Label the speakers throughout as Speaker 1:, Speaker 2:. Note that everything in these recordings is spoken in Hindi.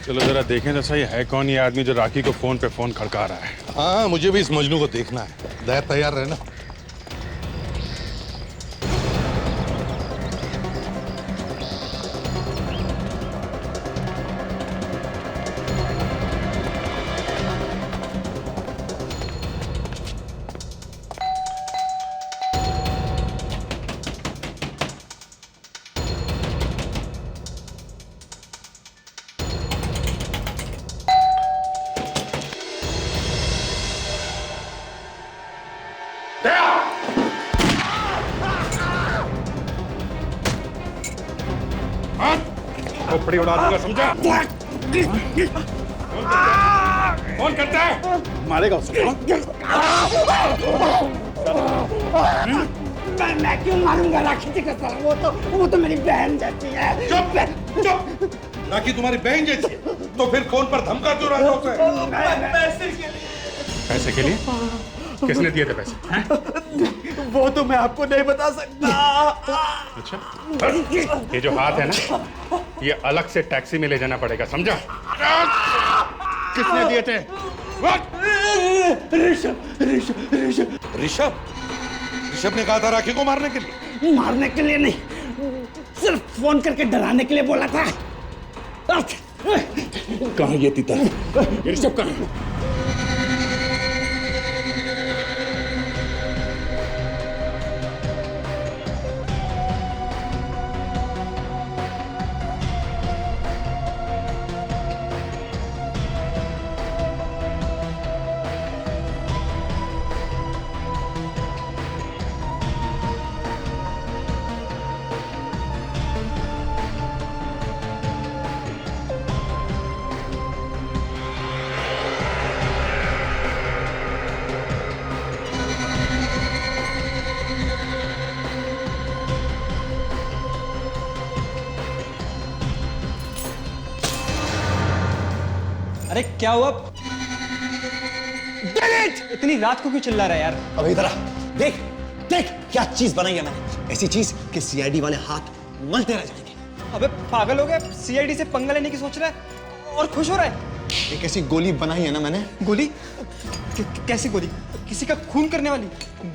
Speaker 1: चलो जरा देखें तो सही है कौन ये आदमी जो राखी को फोन पे फोन खड़का रहा है।
Speaker 2: हाँ, मुझे भी इस मजनू को देखना है। दया तैयार रहना।
Speaker 1: खोपड़ी उड़ा दूंगा, समझा? कौन करता है?
Speaker 3: मारेगा उसे।
Speaker 4: मैं क्यों मारूंगा राखी जी का साला? वो तो मेरी बहन जैसी है।
Speaker 2: चुप चुप। राखी तुम्हारी बहन जैसी है, तो फिर फोन पर धमका क्यों रहा था उसे?
Speaker 1: पैसे के लिए? किसने दिए थे पैसे? हैं?
Speaker 3: वो तो मैं आपको नहीं बता सकता।
Speaker 1: अच्छा, ये जो हाथ है ना, ये अलग से टैक्सी में ले जाना पड़ेगा, समझा? किसने दिए थे?
Speaker 2: ऋषभ ऋषभ ने कहा था राखी को मारने के लिए।
Speaker 4: मारने के लिए नहीं, सिर्फ फोन करके डराने के लिए बोला था।
Speaker 1: कहाँ ये तीता? ये ऋषभ कहाँ है?
Speaker 5: अरे क्या हुआ? इतनी रात को क्यों चिल्ला रहा है यार?
Speaker 3: अब इधर आ, देख देख क्या चीज बनाई है मैंने। ऐसी चीज कि सीआईडी वाले हाथ मलते रह जाएंगे।
Speaker 5: अबे पागल हो गया? सीआईडी से पंगा लेने की सोच रहा है और खुश हो रहा है?
Speaker 3: एक ऐसी गोली बनाई है ना मैंने।
Speaker 5: गोली? कैसी गोली? किसी का खून करने वाली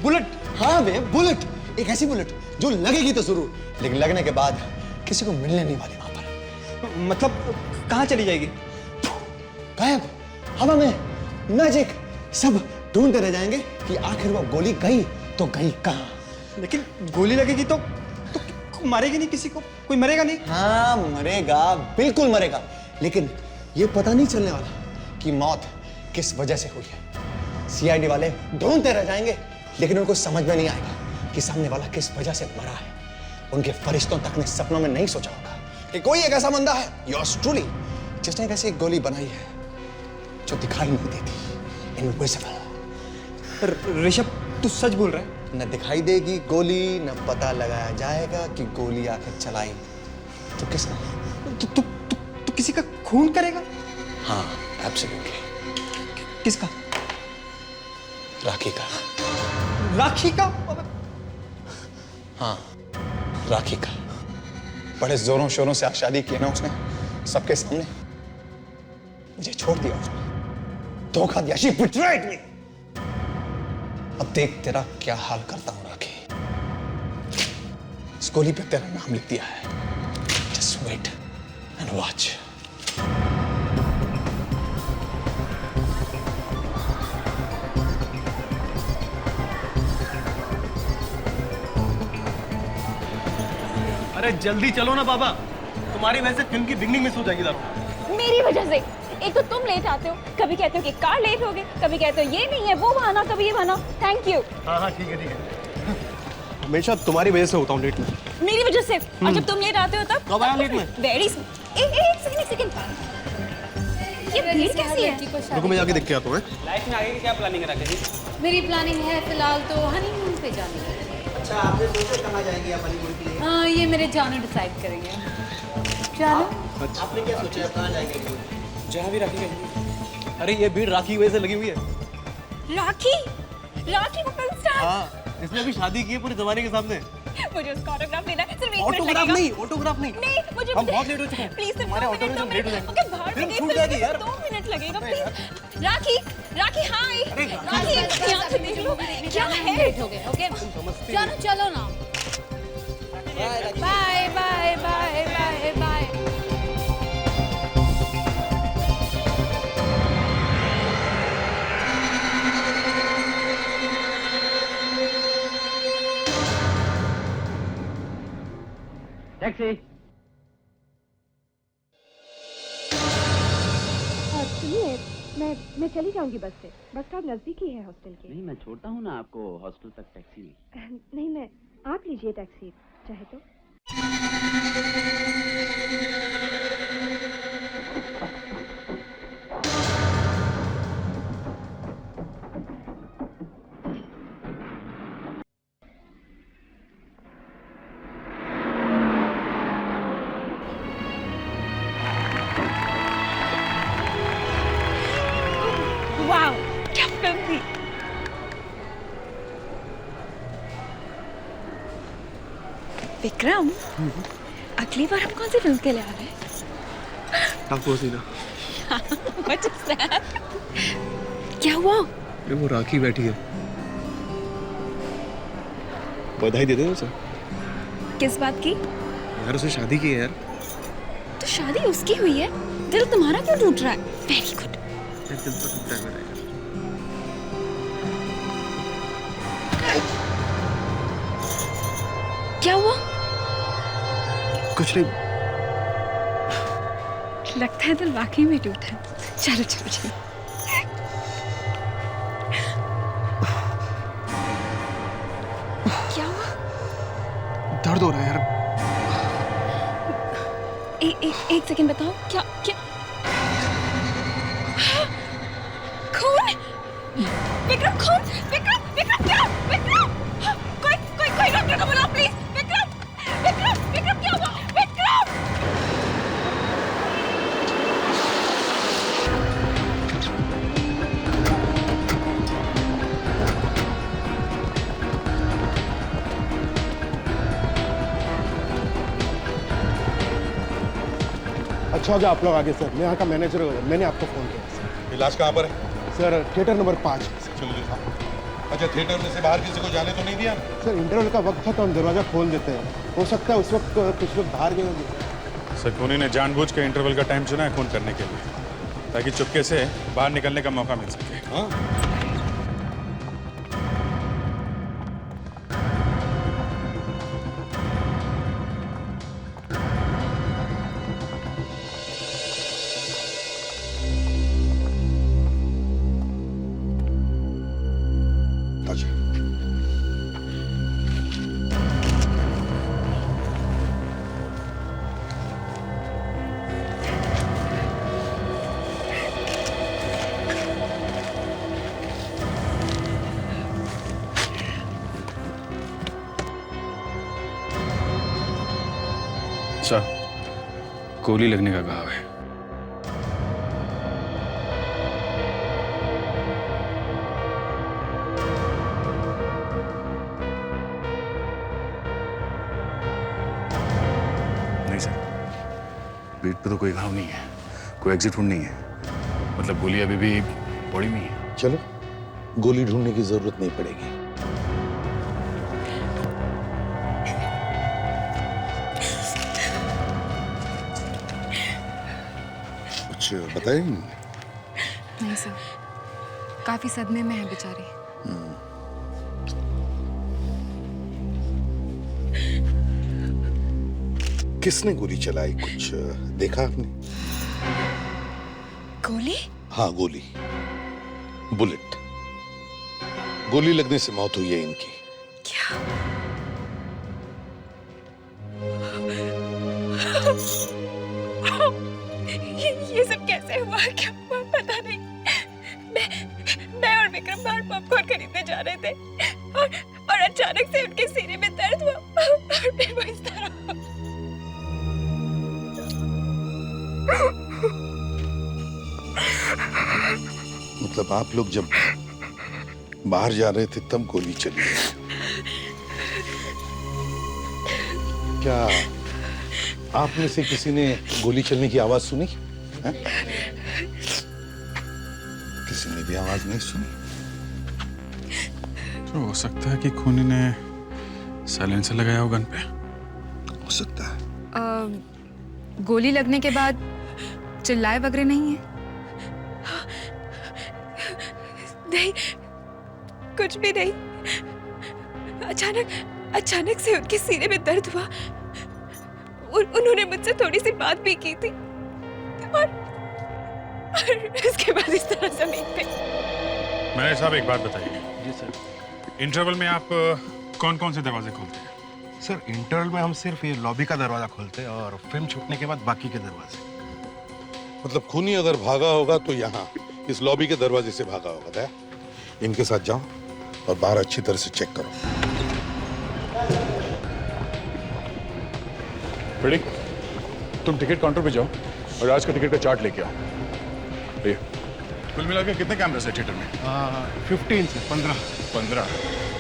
Speaker 5: बुलेट?
Speaker 3: हाँ बे, बुलेट। एक ऐसी बुलेट जो लगेगी तो जरूर, लेकिन लगने के बाद किसी को मिलने नहीं वाली वहां पर।
Speaker 5: मतलब कहाँ चली जाएगी?
Speaker 3: गायब, हवा में, मैजिक। सब ढूंढते रह जाएंगे कि आखिर वो गोली गई तो गई कहाँ।
Speaker 5: लेकिन गोली लगेगी तो मारेगी नहीं किसी को? कोई मरेगा नहीं?
Speaker 3: हाँ मरेगा, बिल्कुल मरेगा, लेकिन ये पता नहीं चलने वाला कि मौत किस वजह से हुई है। सीआईडी वाले ढूंढते रह जाएंगे, लेकिन उनको समझ में नहीं आएगा कि सामने वाला किस वजह से मरा है। उनके फरिश्तों तक ने सपनों में नहीं सोचा होगा कि कोई एक ऐसा बंदा है, योर्स ट्रूली, जिसने एक ऐसी गोली बनाई है जो दिखाई नहीं देती, इनविजिबल।
Speaker 5: ऋषभ तू सच बोल रहा है?
Speaker 3: न दिखाई देगी गोली, न पता लगाया जाएगा कि गोली आखिर चलाई तो किसने।
Speaker 5: तू किसी का खून करेगा?
Speaker 3: हाँ एब्सोल्युटली।
Speaker 5: किसका?
Speaker 3: राखी का।
Speaker 5: राखी का?
Speaker 3: हाँ राखी का। बड़े जोरों शोरों से आज शादी की ना उसने, सबके सामने। मुझे छोड़ दिया उसने, धोखा दिया। She betrayed me। अब देख तेरा क्या हाल करता हूं राखी। इस गोली पे तेरा नाम लिख दिया है। Just wait and watch।
Speaker 6: अरे जल्दी चलो ना बाबा, तुम्हारी वजह से फिल्म की बिगनिंग मिस हो जाएगी दादा।
Speaker 7: मेरी वजह से? एक तो तुम लेट आते हो, कभी कहते हो कि कार लेट हो गई, कभी कहते हो ये नहीं है वो बहाना, कभी ये बहाना। Thank you.
Speaker 6: हाँ हाँ ठीक है। हमेशा तुम्हारी वजह से होता हूँ लेट में।
Speaker 7: मेरी वजह से? और जब तुम लेट आते हो तब?
Speaker 6: कब आया लेट में?
Speaker 7: वेरी एक सेकंड। ये भीड़ कैसी है?
Speaker 6: रुको मैं जाके देख के आता हूँ।
Speaker 5: लाइफ में आगे की क्या प्लानिंग है राकेश?
Speaker 8: मेरी प्लानिंग है फिलहाल तो हनीमून पे जाने की।
Speaker 5: अच्छा आपने सोचा कहाँ जाएंगी आप हनीमून के लिए?
Speaker 8: हाँ ये मेरे जानू डिसाइड करेंगे। जानू
Speaker 5: आपने क्या सोचा कहाँ जाएंगे? जहाँ भी राखी कहेंगी।
Speaker 6: अरे ये भीड़ राखी की वजह से लगी हुई है।
Speaker 7: राखी? राखी को कल स्टार्ट?
Speaker 6: हाँ इसने अभी शादी की है पूरे जमाने के सामने।
Speaker 7: मुझे उसका ऑटोग्राफ लेना है, सिर्फ 1 मिनट
Speaker 6: ऑटोग्राफ
Speaker 7: लगेगा।
Speaker 6: नहीं, ऑटोग्राफ नहीं।
Speaker 7: नहीं, मुझे
Speaker 6: हम बहुत लेट हो चुके हैं।
Speaker 7: प्लीज सिर्फ
Speaker 6: हमारे
Speaker 7: 2
Speaker 6: ऑटो में
Speaker 7: मिनट,
Speaker 6: हम
Speaker 7: 2
Speaker 6: लेट हो
Speaker 7: मिनट।
Speaker 6: जाएंगे।
Speaker 7: ओके, बाहर
Speaker 6: फिर
Speaker 7: से
Speaker 6: छूट
Speaker 7: गई,
Speaker 6: जाएगी यार।
Speaker 7: 2 मिनट लगेगा प्लीज। राखी, राखी हाय। राखी यहाँ से देख लो क्या है।
Speaker 8: लेट हो गए। ओके चलो चलो ना। Bye bye bye bye bye.
Speaker 9: Taxi.
Speaker 7: सुनिए, मैं चली जाऊंगी बस से। बस स्टॉप नजदीक ही है हॉस्टल के।
Speaker 9: नहीं, मैं छोड़ता हूँ ना आपको हॉस्टल तक टैक्सी में।
Speaker 7: नहीं, मैं आप लीजिए टैक्सी चाहे तो। वाह, क्या फिल्म थी। विक्रम, अगली बार हम कौन सी फिल्म के लिए आ रहे हैं?
Speaker 5: टापोसीना।
Speaker 7: What is that? क्या हुआ?
Speaker 5: अरे वो राखी बैठी है। बधाई दे दे उसे।
Speaker 7: किस बात की?
Speaker 5: यार उसे शादी की है यार।
Speaker 7: तो शादी उसकी हुई है, दिल तुम्हारा क्यों टूट रहा है? Very good.
Speaker 5: दिल तो टूटता है मेरा।
Speaker 7: क्या हुआ?
Speaker 5: कुछ नहीं।
Speaker 7: लगता है दिल वाकई में टूटा है। चलो चलो चलो। क्या हुआ?
Speaker 5: दर्द हो रहा है यार।
Speaker 7: एक सेकंड बताओ, क्या क्या खून? विक्रम, खून! विक्रम, विक्रम क्या? विक्रम, कोई डॉक्टर को बुलाओ प्लीज। विक्रम, विक्रम, विक्रम क्या हुआ? विक्रम!
Speaker 10: अच्छा हो गया आप लोग आगे सर। मैं यहाँ का मैनेजर हूँ, मैंने आपको फ़ोन किया सर।
Speaker 2: इलाज कहाँ पर है?
Speaker 10: Sir theatre number 5।
Speaker 2: चलो दिखाओ। अच्छा, थिएटर में से बाहर किसी को जाने तो नहीं दिया ना?
Speaker 10: सर इंटरवल का वक्त था तो हम दरवाज़ा खोल देते हैं। हो सकता है उस वक्त कुछ लोग बाहर गए होंगे।
Speaker 1: सर खूनी ने जानबूझ के इंटरवल का टाइम चुना है खून करने के लिए, ताकि चुपके से बाहर निकलने का मौका मिल सके।
Speaker 2: हाँ? अच्छा,
Speaker 1: अच्छा, गोली लगने का घाव है। नहीं सर, पीठ पे तो कोई घाव नहीं है, कोई एग्जिट वुंड नहीं है। मतलब गोली अभी भी बॉडी में ही है।
Speaker 2: चलो, गोली ढूंढने की जरूरत नहीं पड़ेगी। कुछ बताएं?
Speaker 8: नहीं सर, काफी सदमे में है बेचारी।
Speaker 2: किसने गोली चलाई, कुछ देखा आपने?
Speaker 7: गोली?
Speaker 2: हाँ, गोली, बुलेट। गोली लगने से मौत हुई है इनकी।
Speaker 7: क्या? ये सब कैसे हुआ? क्या हुआ पता नहीं। मैं और विक्रम बाहर पॉपकॉर्न खरीदने जा रहे थे और अचानक से उनके सीने में दर्द हुआ और फिर वो इस तरह।
Speaker 2: मतलब आप लोग जब बाहर जा रहे थे तब गोली चली? क्या आप में से किसी ने गोली चलने की आवाज सुनी है? किसी ने भी आवाज नहीं सुनी?
Speaker 1: तो हो सकता है कि खूनी ने साइलेंसर लगाया हो गन पे।
Speaker 2: हो सकता है।
Speaker 8: गोली लगने के बाद चिल्लाए वगैरह नहीं है?
Speaker 7: नहीं, कुछ भी नहीं। अचानक से उनके सीने में दर्द हुआ। उन्होंने मुझसे थोड़ी सी बात भी की थी और इसके बाद इस तरह जमीन पे।
Speaker 1: मैनेजर साहब एक बात बताइए।
Speaker 6: जी सर।
Speaker 1: इंटरवल में आप कौन कौन से दरवाजे खोलते हैं?
Speaker 10: सर इंटरवल में हम सिर्फ ये लॉबी का दरवाजा खोलते हैं और फिल्म छूटने के बाद बाकी के दरवाजे।
Speaker 2: मतलब खूनी अगर भागा होगा तो यहाँ इस लॉबी के दरवाजे से भागा होगा। दया, इनके साथ जाओ और बाहर अच्छी तरह से चेक करो।
Speaker 1: प्रेडिक, तुम टिकट काउंटर पे जाओ और आज का टिकट का चार्ट लेके आओ। ये कुल मिलाकर कितने कैमरास है थिएटर में?
Speaker 10: 15 से 15।
Speaker 1: 15।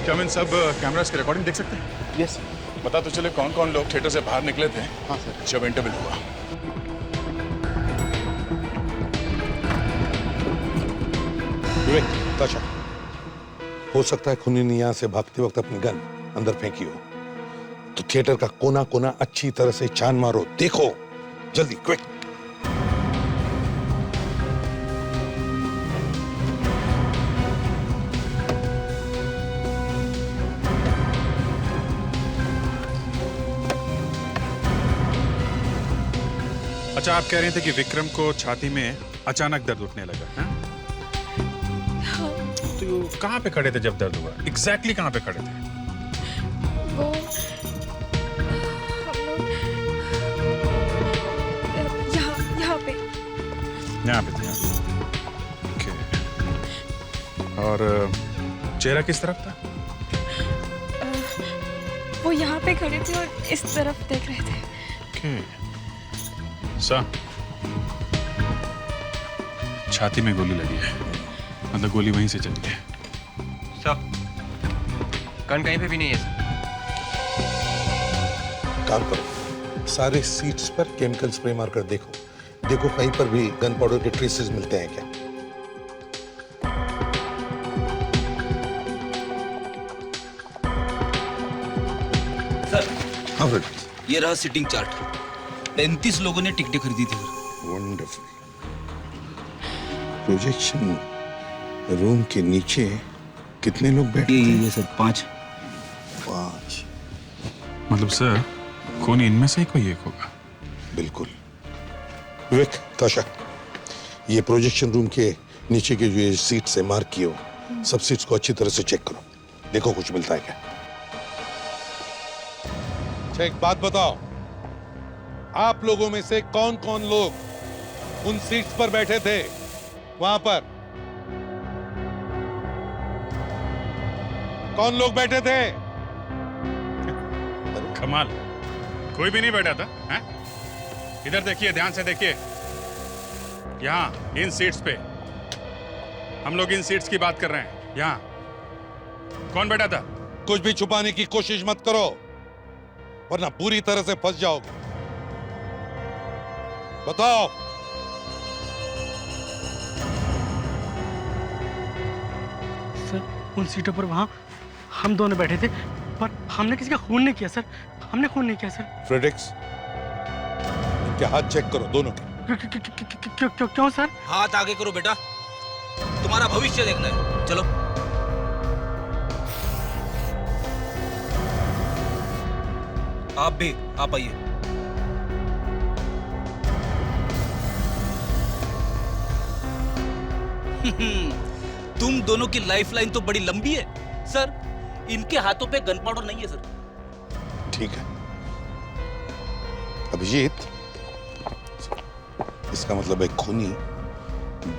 Speaker 1: क्या हम इन सब कैमरास की रिकॉर्डिंग देख सकते हैं?
Speaker 10: यस।
Speaker 1: पता तो चले कौन कौन लोग थिएटर से बाहर निकले थे
Speaker 10: हाँ सर।
Speaker 1: जब इंटरवल हुआ।
Speaker 2: विवेक, ताशा, हो सकता है खूनी ने यहाँ से भागते वक्त अपनी गन अंदर फेंकी हो। तो थिएटर का कोना कोना अच्छी तरह से छान मारो, देखो जल्दी, क्विक।
Speaker 1: अच्छा, आप कह रहे थे कि विक्रम को छाती में अचानक दर्द उठने लगा, है? तो कहाँ पे खड़े थे जब दर्द हुआ? एग्जैक्टली कहाँ पे खड़े थे?
Speaker 7: वो यहाँ पे।
Speaker 1: यहाँ पे थे। ओके। और चेहरा किस तरफ था?
Speaker 7: वो यहाँ पे खड़े थे और इस तरफ देख रहे थे।
Speaker 1: ओके। छाती में गोली लगी है, मतलब गोली वहीं से चली है।
Speaker 5: सर, गन कहीं पे भी नहीं है सर।
Speaker 2: काम करो, सारे सीट्स पर केमिकल स्प्रे मार कर देखो कहीं पर भी गन पाउडर के ट्रेसेस मिलते हैं क्या?
Speaker 11: सर,
Speaker 2: हाँ फिर
Speaker 11: ये रहा सिटिंग चार्ट। 35 लोगों ने टिकटें खरीदी थी सर।
Speaker 2: वंडरफुल। प्रोजेक्शन रूम के नीचे कितने लोग बैठे
Speaker 11: ये सर 5।
Speaker 1: मतलब सर, खूनी इनमें से ही कोई एक होगा।
Speaker 2: बिल्कुल। विवेक, ताशा, ये प्रोजेक्शन रूम के नीचे के जो ये सीट्स है मार्क किए हो, सब सीट्स को अच्छी तरह से चेक करो, देखो कुछ मिलता है क्या। अच्छा, एक बात बताओ, आप लोगों में से कौन कौन लोग उन सीट्स पर बैठे थे वहां पर? कौन लोग बैठे थे?
Speaker 1: कमाल, कोई भी नहीं बैठा था, हैं? इधर देखिए, ध्यान से देखिए। यहाँ इन सीट्स पे, हम लोग इन सीट्स की बात कर रहे हैं। यहाँ कौन बैठा था?
Speaker 2: कुछ भी छुपाने की कोशिश मत करो, वरना पूरी तरह से फंस जाओगे। बताओ।
Speaker 6: सर, उन सीटों पर वहाँ हम दोनों बैठे थे, पर हमने किसी का खून नहीं किया सर। हमने खून नहीं किया सर।
Speaker 2: फ्रेडिक्स, इनके हाथ चेक करो दोनों के।
Speaker 6: क्यों सर?
Speaker 11: हाथ आगे करो बेटा, तुम्हारा भविष्य देखना है। चलो। आप भी, आप आइए। तुम दोनों की लाइफलाइन तो बड़ी लंबी है सर। इनके हाथों पे गन पाउडर नहीं है सर।
Speaker 2: ठीक है अभिजीत, इसका मतलब है खूनी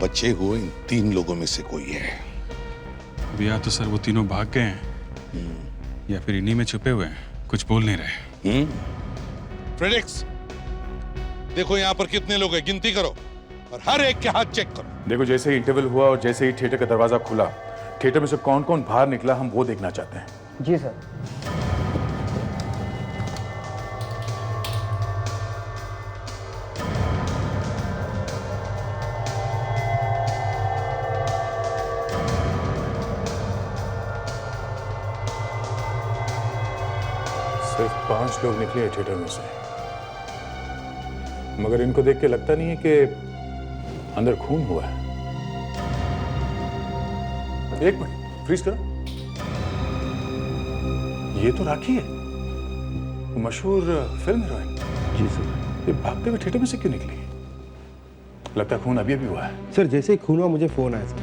Speaker 2: बचे हुए इन 3 लोगों में से कोई है।
Speaker 1: या तो सर वो तीनों भाग गए हैं, या फिर इन्हीं में छुपे हुए हैं, कुछ बोल नहीं रहे।
Speaker 2: फ्रेडिक्स, देखो यहाँ पर कितने लोग हैं, गिनती करो और हर एक के हाथ चेक करो।
Speaker 12: देखो, जैसे ही इंटरवल हुआ और जैसे ही थिएटर का दरवाजा खुला, थिएटर में से कौन कौन बाहर निकला हम वो देखना चाहते हैं।
Speaker 5: जी सर।
Speaker 12: सिर्फ 5 लोग निकले थिएटर में से, मगर इनको देख के लगता नहीं है कि अंदर खून हुआ है। एक मिनट फ्रीज करो। ये तो राखी है, मशहूर फिल्म हीरोइन।
Speaker 10: जी सर।
Speaker 12: ये भागते हुए थिएटर में से क्यों निकली? लगता है खून अभी अभी हुआ है।
Speaker 10: सर जैसे ही खून हुआ मुझे फोन आया सर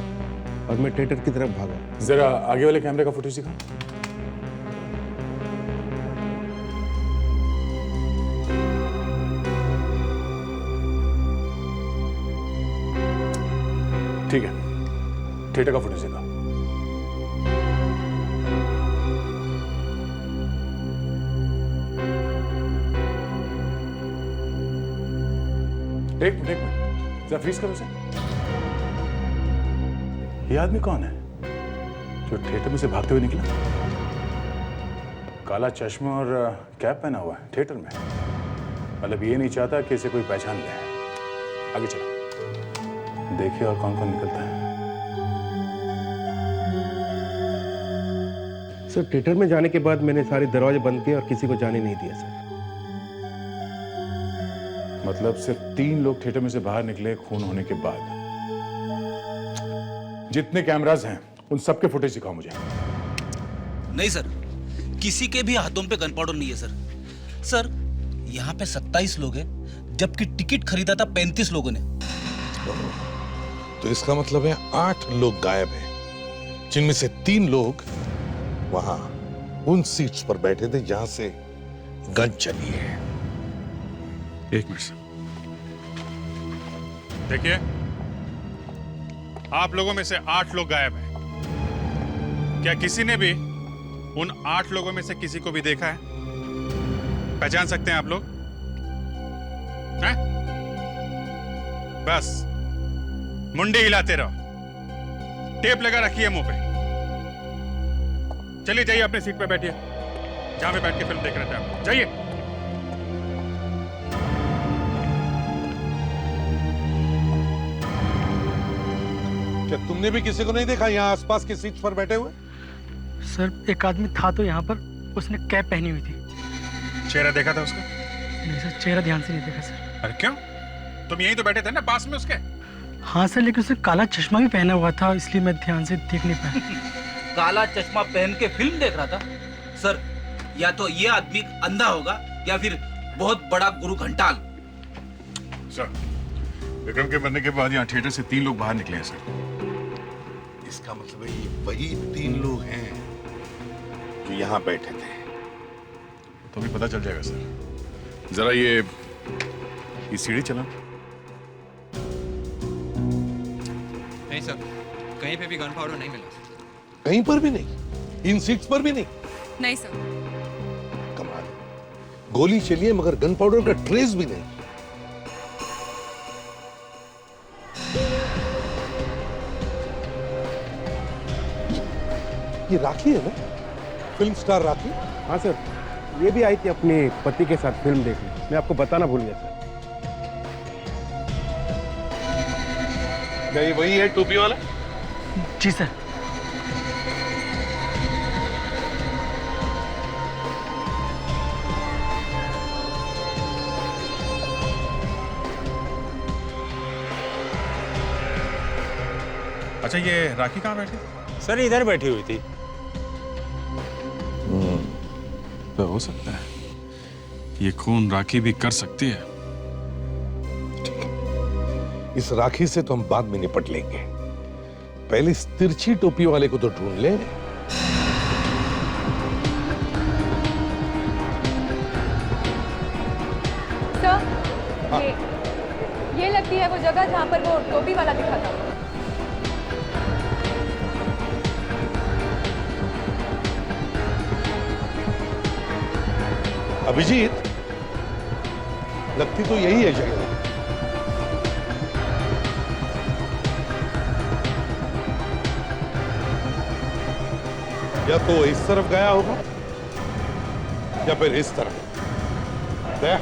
Speaker 10: और मैं थिएटर की तरफ भागा।
Speaker 12: जरा आगे वाले कैमरे का फुटेज दिखाओ। ठीक है, थिएटर का फुटेज दिखाओ। एक मिनट जरा फ्रीज करो उसे। ये आदमी कौन है जो थिएटर में से भागते हुए निकला? काला चश्मा और कैप पहना हुआ है थिएटर में। मतलब ये नहीं चाहता कि इसे कोई पहचान ले। आगे चलो, देखिए और कौन कौन निकलता है।
Speaker 10: सर थिएटर में जाने के बाद मैंने सारे दरवाजे बंद किए और किसी को जाने नहीं दिया सर।
Speaker 12: मतलब सिर्फ 3 लोग थिएटर में से बाहर निकले खून होने के बाद। जितने कैमरास हैं उन सबके फुटेज दिखाओ मुझे।
Speaker 11: नहीं सर, किसी के भी हाथों पे गन पाउडर नहीं है सर। सर यहाँ पे 27 लोग हैं, जबकि टिकट खरीदा था 35 लोगों ने।
Speaker 2: तो इसका मतलब है 8 लोग गायब हैं, जिनमें से 3 लोग वहां उन सीट्स पर बैठे थे जहां से गन चली है।
Speaker 1: एक मिनट सर, देखिए आप लोगों में से 8 लोग गायब हैं। क्या किसी ने भी उन 8 लोगों में से किसी को भी देखा है? पहचान सकते हैं आप लोग? हैं? बस मुंडी हिलाते रहो, टेप लगा रखिए मुंह पे। चलिए जाइए अपनी सीट पे बैठिए, जहां पे बैठ के फिल्म देख रहे थे आप। जाइए।
Speaker 2: क्या तुमने भी किसी को नहीं देखा यहाँ आसपास की सीट्स पर बैठे हुए?
Speaker 6: सर एक आदमी था तो यहाँ पर, उसने कैप पहनी हुई थी।
Speaker 1: चेहरा देखा था उसका?
Speaker 6: नहीं सर, चेहरा ध्यान से नहीं देखा सर।
Speaker 1: अरे क्यों? तुम यहीं तो बैठे थे ना पास में उसके।
Speaker 6: हाँ सर, लेकिन उसने काला चश्मा भी पहना हुआ था, इसलिए मैं ध्यान से देख नहीं पाया।
Speaker 11: काला चश्मा पहन के फिल्म देख रहा था? सर या तो ये आदमी अंधा होगा या फिर बहुत बड़ा गुरु घंटाल।
Speaker 1: सर विक्रम के मरने के बाद यहाँ थिएटर से 3 लोग बाहर निकले हैं सर।
Speaker 2: इसका मतलब है ये वही 3 लोग हैं जो यहाँ बैठे थे।
Speaker 1: तो भी पता चल जाएगा सर। जरा ये सीढ़ी चला।
Speaker 5: नहीं सर, कहीं पे भी गन पाउडर नहीं मिला।
Speaker 2: कहीं पर भी नहीं? इन सीट्स पर भी नहीं?
Speaker 8: नहीं सर।
Speaker 2: कमाल, गोली चली है मगर गन पाउडर का ट्रेस भी नहीं। ये राखी है ना, फिल्म स्टार राखी?
Speaker 10: हाँ सर, ये भी आई थी अपने पति के साथ फिल्म देखने। मैं आपको बताना भूल गया सर।
Speaker 2: नहीं वही है टोपी वाला?
Speaker 6: जी सर।
Speaker 1: अच्छा ये राखी कहाँ बैठी?
Speaker 13: सर इधर बैठी हुई थी।
Speaker 1: तो हो सकता है ये खून राखी भी कर सकती है।
Speaker 2: इस राखी से तो हम बाद में निपट लेंगे, पहले इस तिरछी टोपी वाले को तो ढूंढ ले।
Speaker 8: सर ये लगती है वो जगह जहाँ पर वो टोपी वाला दिखा था।
Speaker 2: अभिजीत, लगती तो यही है जगह। या तो इस तरफ गया होगा या फिर इस तरफ। दया,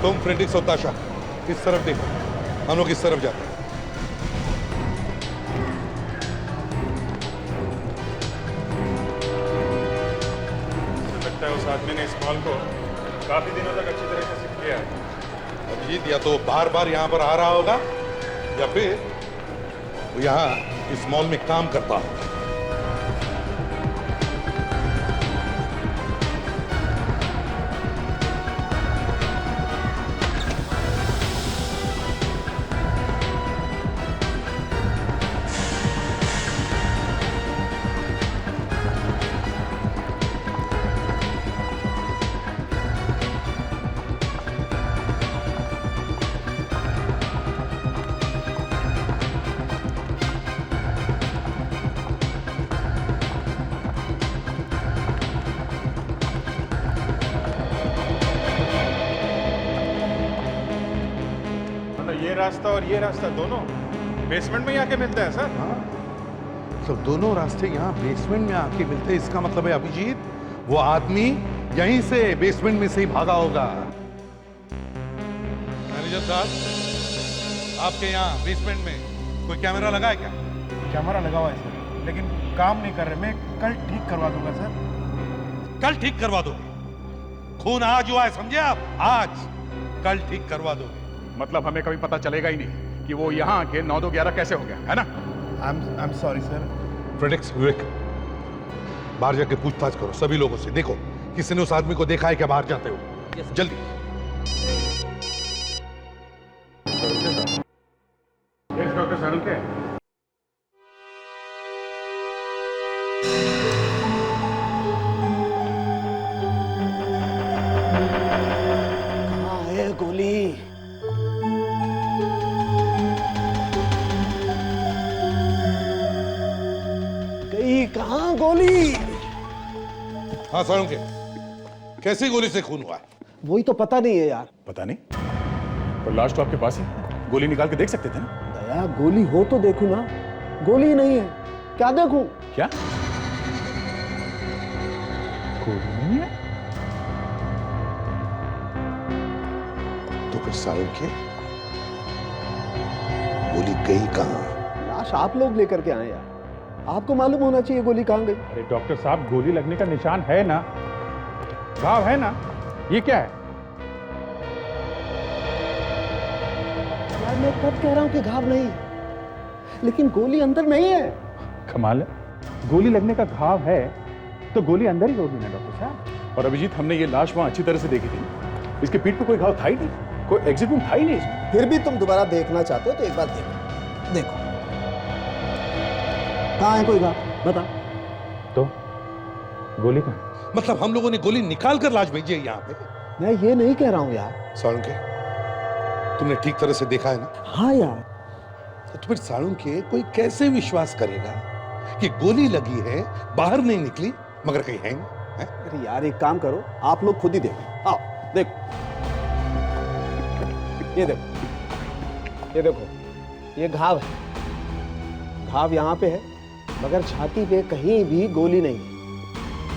Speaker 2: तुम फ्रेंडिक्स और ताशा इस तरफ देखो, हम लोग इस तरफ जाते हैं।
Speaker 1: लगता है उस आदमी ने इस मॉल को काफी दिनों तक अच्छी तरह से सीख लिया है।
Speaker 2: अभिजीत या तो बार बार यहाँ पर आ रहा होगा या फिर वो यहाँ इस मॉल में काम करता होगा।
Speaker 1: ये रास्ता और ये रास्ता दोनों बेसमेंट में ही आके मिलते हैं सर।
Speaker 2: तो दोनों रास्ते यहाँ बेसमेंट में आके मिलते हैं, इसका मतलब है अभिजीत वो आदमी यहीं से बेसमेंट में से ही भागा होगा। मैनेजर साहब, आपके यहाँ बेसमेंट में कोई कैमरा लगा है क्या?
Speaker 10: कैमरा लगा हुआ है सर, लेकिन काम नहीं कर रहे। मैं कल ठीक करवा दूंगा सर।
Speaker 2: कल ठीक करवा दोगे? खून आज हुआ है, समझे आप? आज कल ठीक करवा दोगे?
Speaker 12: मतलब हमें कभी पता चलेगा ही नहीं कि वो यहाँ आके 9 2 11 कैसे हो गया, है ना?
Speaker 10: I am sorry sir.
Speaker 2: फ्रेडिक्स, विवेक, बाहर जाके पूछताछ करो सभी लोगों से। देखो किसी ने उस आदमी को देखा है क्या बाहर जाते हो? जल्दी।
Speaker 1: Yes doctor Salunke.
Speaker 4: कहाँ है गोली? गई कहाँ गोली?
Speaker 2: हाँ सालुंके, कैसी गोली से खून हुआ है?
Speaker 4: वही तो पता नहीं है यार।
Speaker 12: पता नहीं, पर लाश तो आपके पास ही, गोली निकाल के देख सकते थे ना?
Speaker 4: दया, गोली हो तो देखूं ना। गोली नहीं है, क्या देखूं?
Speaker 12: क्या गोली नहीं है?
Speaker 2: तो फिर सालुंके गोली गई कहाँ?
Speaker 4: लाश आप लोग लेकर के आए यार, आपको मालूम होना चाहिए गोली कहाँ गई।
Speaker 12: अरे डॉक्टर साहब, गोली लगने का निशान है ना, घाव है ना, ये क्या है?
Speaker 4: यार मैं कब कह रहा हूँ कि घाव नहीं, लेकिन गोली अंदर नहीं है।
Speaker 12: कमाल है, गोली लगने का घाव है तो गोली अंदर ही होगी ना डॉक्टर साहब। और अभिजीत, हमने ये लाश वहां अच्छी तरह से देखी थी, इसके पीठ पे कोई घाव था ही नहीं, कोई एग्जिट वूंड था ही नहीं इसमें।
Speaker 4: फिर भी तुम दोबारा देखना चाहते हो तो एक बार देखो। देखो कहाँ है कोई घाव, बता।
Speaker 12: तो गोली का
Speaker 2: मतलब हम लोगों ने गोली निकाल कर लाश भेजी है यहाँ पे?
Speaker 4: मैं ये नहीं कह रहा हूँ यार।
Speaker 2: सालुंके, तुमने ठीक तरह से देखा है ना?
Speaker 4: हाँ यार।
Speaker 2: तो फिर सालुंके कोई कैसे विश्वास करेगा कि गोली लगी है, बाहर नहीं निकली, मगर कहीं है नहीं?
Speaker 4: अरे यार एक काम करो, आप लोग खुद ही देखो। आओ देखो, ये देखो, ये देखो, ये घाव है। घाव यहाँ पे है, मगर छाती पे कहीं भी गोली नहीं है।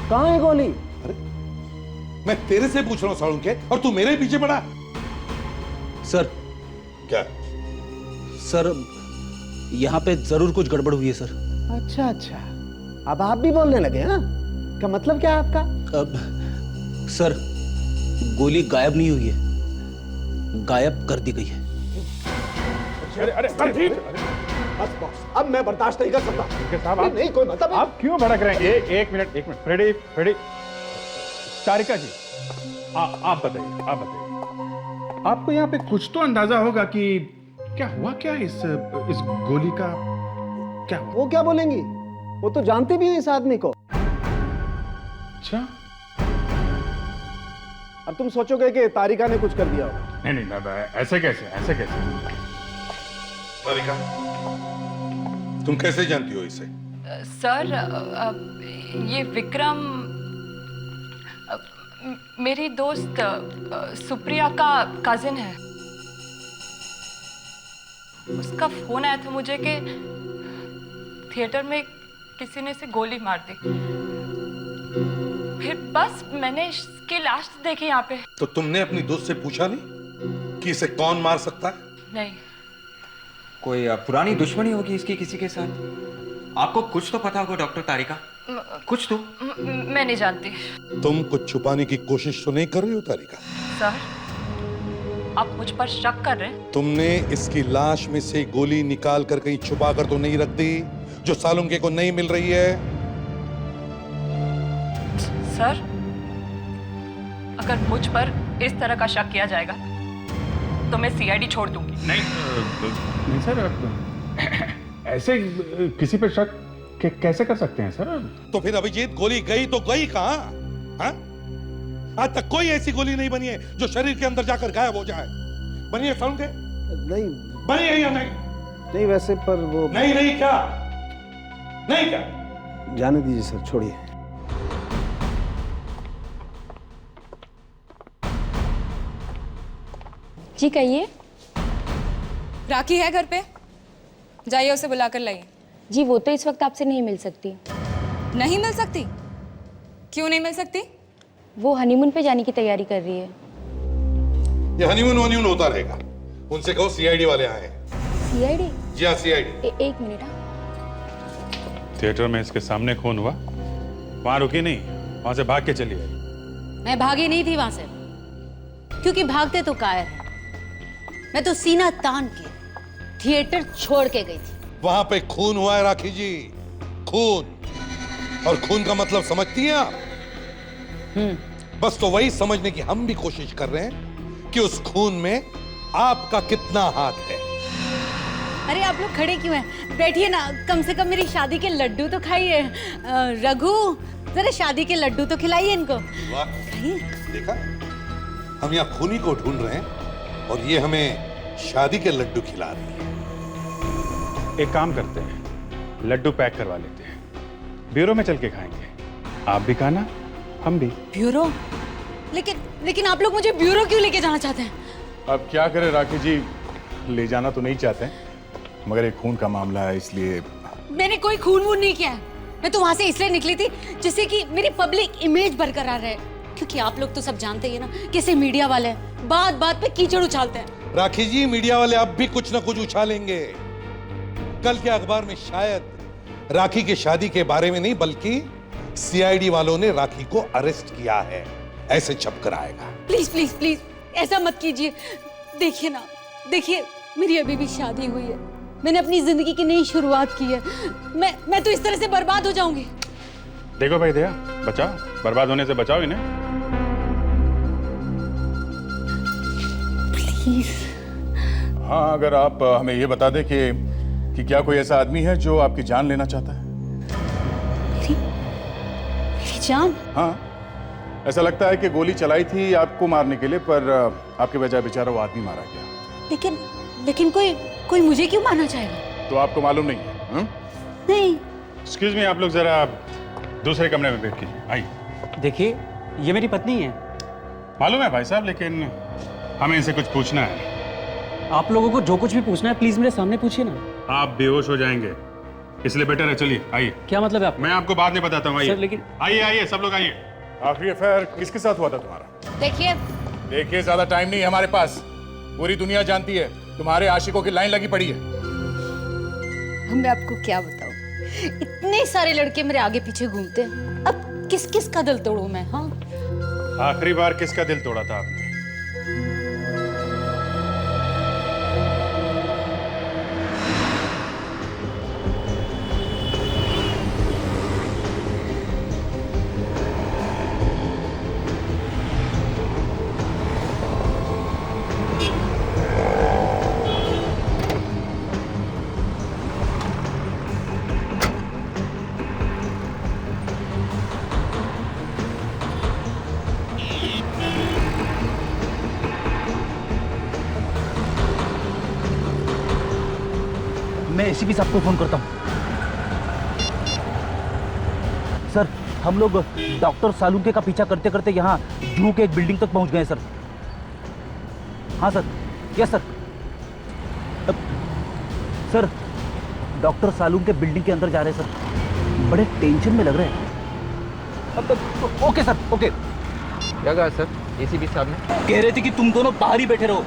Speaker 4: कहाँ है गोली?
Speaker 2: अरे मैं तेरे से पूछ रहा हूँ सालुंके, और तू मेरे पीछे पड़ा।
Speaker 11: सर।
Speaker 2: क्या?
Speaker 11: सर, यहाँ पे जरूर कुछ गड़बड़ हुई है सर।
Speaker 4: अच्छा अच्छा, अब आप भी बोलने लगे? हाँ, क्या मतलब क्या है आपका?
Speaker 11: अब सर, गोली गायब नहीं हुई है, गायब कर दी गई है।
Speaker 12: अरे
Speaker 4: बस बॉस, अब मैं बर्दाश्त नहीं कर सकता।
Speaker 12: साहब, आप
Speaker 4: नहीं कोई मतलब
Speaker 12: आप क्यों भड़क रहे हैं? एक मिनट फ्रेडी, तारिका जी, आप बताइए, आपको यहाँ पे कुछ तो अंदाजा होगा कि क्या हुआ, क्या इस गोली का क्या हुआ?
Speaker 4: वो क्या बोलेंगी, वो तो जानती भी है इस आदमी को।
Speaker 12: अच्छा,
Speaker 4: अब तुम सोचोगे कि तारिका ने कुछ कर दिया होगा।
Speaker 12: नहीं, ऐसे कैसे?
Speaker 2: तारिका, तुम कैसे जानती हो इसे?
Speaker 7: सर, ये विक्रम मेरी दोस्त सुप्रिया का कजिन है। उसका फोन आया था मुझे कि थिएटर में किसी ने इसे गोली मार दी। फिर बस मैंने इसकी लाश देखी यहाँ पे।
Speaker 2: तो तुमने अपनी दोस्त से पूछा नहीं कि इसे कौन मार सकता है?
Speaker 7: नहीं।
Speaker 5: कोई पुरानी दुश्मनी होगी इसकी किसी के साथ? आपको कुछ तो पता होगा डॉक्टर तारिका। कुछ तो
Speaker 8: मैं नहीं जानती।
Speaker 2: तुम कुछ छुपाने की कोशिश तो नहीं कर रही हो तारिका?
Speaker 8: सर, आप मुझ पर शक कर रहे हैं?
Speaker 2: तुमने इसकी लाश में से गोली निकाल कर कहीं छुपा कर तो नहीं रख दी जो सालुंके को नहीं मिल रही है?
Speaker 8: सर, अगर मुझ पर इस तरह का शक किया जाएगा तो मैं सीआईडी छोड़ दूंगी।
Speaker 12: नहीं सर, ऐसे किसी पे शक कैसे कर सकते हैं सर?
Speaker 2: तो फिर अभिजीत गोली गई तो गई कहां? हाँ? आज तक कोई ऐसी गोली नहीं बनी है जो शरीर के अंदर जाकर गायब हो जाए। बनी है सालुंके?
Speaker 4: नहीं
Speaker 2: बनी है या नहीं?
Speaker 4: नहीं वैसे पर वो
Speaker 2: नहीं नहीं क्या? नहीं क्या?
Speaker 4: जाने दीजिए सर, छोड़िए।
Speaker 8: जी कहिए।
Speaker 7: राखी है घर पे? जाइए उसे बुलाकर लाइए।
Speaker 8: जी वो तो इस वक्त आपसे नहीं मिल सकती।
Speaker 7: नहीं मिल सकती? क्यों नहीं मिल सकती?
Speaker 8: वो हनीमून पे जाने की तैयारी कर रही है।
Speaker 2: ये हनीमून होता रहेगा। उनसे कहो सीआईडी वाले आए हैं।
Speaker 8: सीआईडी?
Speaker 2: जी हाँ सीआईडी।
Speaker 8: एक मिनट।
Speaker 1: थिएटर में इसके सामने खून हुआ, वहां रुकी नहीं, वहां से भाग के चली आई।
Speaker 14: मैं भागी नहीं थी वहां से, क्योंकि भागते तो कायर है। मैं तो सीना तान के थिएटर छोड़ के गई थी।
Speaker 2: वहां पे खून हुआ है राखी जी, खून। और खून का मतलब समझती हैं आप? बस तो वही समझने की हम भी कोशिश कर रहे हैं कि उस खून में आपका कितना हाथ है।
Speaker 14: अरे आप लोग खड़े क्यों हैं? बैठिए ना, कम से कम मेरी शादी के लड्डू तो खाइए। रघु, जरा शादी के लड्डू तो खिलाइए इनको।
Speaker 2: वाह, देखा, हम यहाँ खूनी को ढूंढ रहे हैं और ये हमें शादी के लड्डू खिला रही है।
Speaker 1: एक काम करते हैं, लड्डू पैक करवा लेते हैं, ब्यूरो में चल के खाएंगे। आप भी खाना, हम भी।
Speaker 14: ब्यूरो? लेकिन आप लोग मुझे ब्यूरो क्यों लेके जाना चाहते हैं?
Speaker 12: अब क्या करें राखी जी, ले जाना तो नहीं चाहते, मगर एक खून का मामला है इसलिए।
Speaker 14: मैंने कोई खून वून नहीं किया है। मैं तो वहां से इसलिए निकली थी जिससे कि मेरी पब्लिक इमेज बरकरार रहे, क्योंकि आप लोग तो सब जानते ही ना कैसे मीडिया वाले बात बात पे कीचड़ उछालते हैं।
Speaker 2: राखी जी, मीडिया वाले अब भी कुछ ना कुछ उछालेंगे। कल के अखबार में शायद राखी की शादी के बारे में नहीं, बल्कि सीआईडी वालों ने राखी को अरेस्ट किया है, ऐसे छपकर आएगा।
Speaker 14: प्लीज प्लीज प्लीज ऐसा मत कीजिए। देखिए ना, देखिए मेरी अभी भी शादी हुई है, मैंने अपनी जिंदगी की नई शुरुआत की है। मैं तो इस तरह से बर्बाद हो जाऊंगी।
Speaker 1: देखो भाई दया, बचाओ, बर्बाद होने से बचाओ इन्हें।
Speaker 14: प्लीज।
Speaker 12: हाँ, अगर आप हमें ये बता दें कि क्या कोई ऐसा आदमी है जो आपकी जान लेना चाहता है?
Speaker 14: मेरी जान?
Speaker 12: हाँ, ऐसा लगता है कि गोली चलाई थी आपको मारने के लिए, पर आपके बजाय बेचारा वो आदमी मारा गया।
Speaker 14: लेकिन कोई मुझे क्यों मारना चाहेगा?
Speaker 12: तो आपको मालूम नहीं है?
Speaker 14: नहीं।
Speaker 1: एक्सक्यूज मी, आप लोग जरा दूसरे कमरे में बैठ कीजिए, आइए।
Speaker 5: देखिए, ये मेरी पत्नी है।
Speaker 1: मालूम है भाई साहब, लेकिन हमें इनसे कुछ पूछना है।
Speaker 5: आप लोगों को जो कुछ भी पूछना है प्लीज मेरे सामने पूछिए ना।
Speaker 1: आप बेहोश हो जाएंगे, इसलिए बेटर है चलिए, आइए।
Speaker 5: क्या मतलब है आप?
Speaker 1: मैं आपको बाद में बताता हूँ, आइए।
Speaker 5: सर, लेकिन
Speaker 1: आइए आइए, सब लोग आइए।
Speaker 12: आखिरी अफेयर किसके साथ हुआ था तुम्हारा?
Speaker 14: देखिए
Speaker 12: ज्यादा टाइम नहीं है हमारे पास। पूरी दुनिया जानती है तुम्हारे आशिकों की लाइन लगी पड़ी है।
Speaker 14: मैं आपको क्या बताऊं, इतने सारे लड़के मेरे आगे पीछे घूमते हैं, अब किस किस का दिल तोड़ूं मैं? हाँ,
Speaker 1: आखिरी बार किसका दिल तोड़ा था आपने?
Speaker 11: मैं एसीपी साहब को फोन करता हूँ। सर, हम लोग डॉक्टर सालुंके का पीछा करते करते यहाँ जू के एक बिल्डिंग तक पहुँच गए सर। हाँ sir, yes sir. Sir, doctor Salunke building के अंदर जा रहे हैं सर, बड़े टेंशन में लग रहे हैं। Okay sir, okay.
Speaker 5: क्या कहा सर एसीपी साहब ने?
Speaker 11: कह रहे थे कि तुम दोनों बाहर ही बैठे रहो,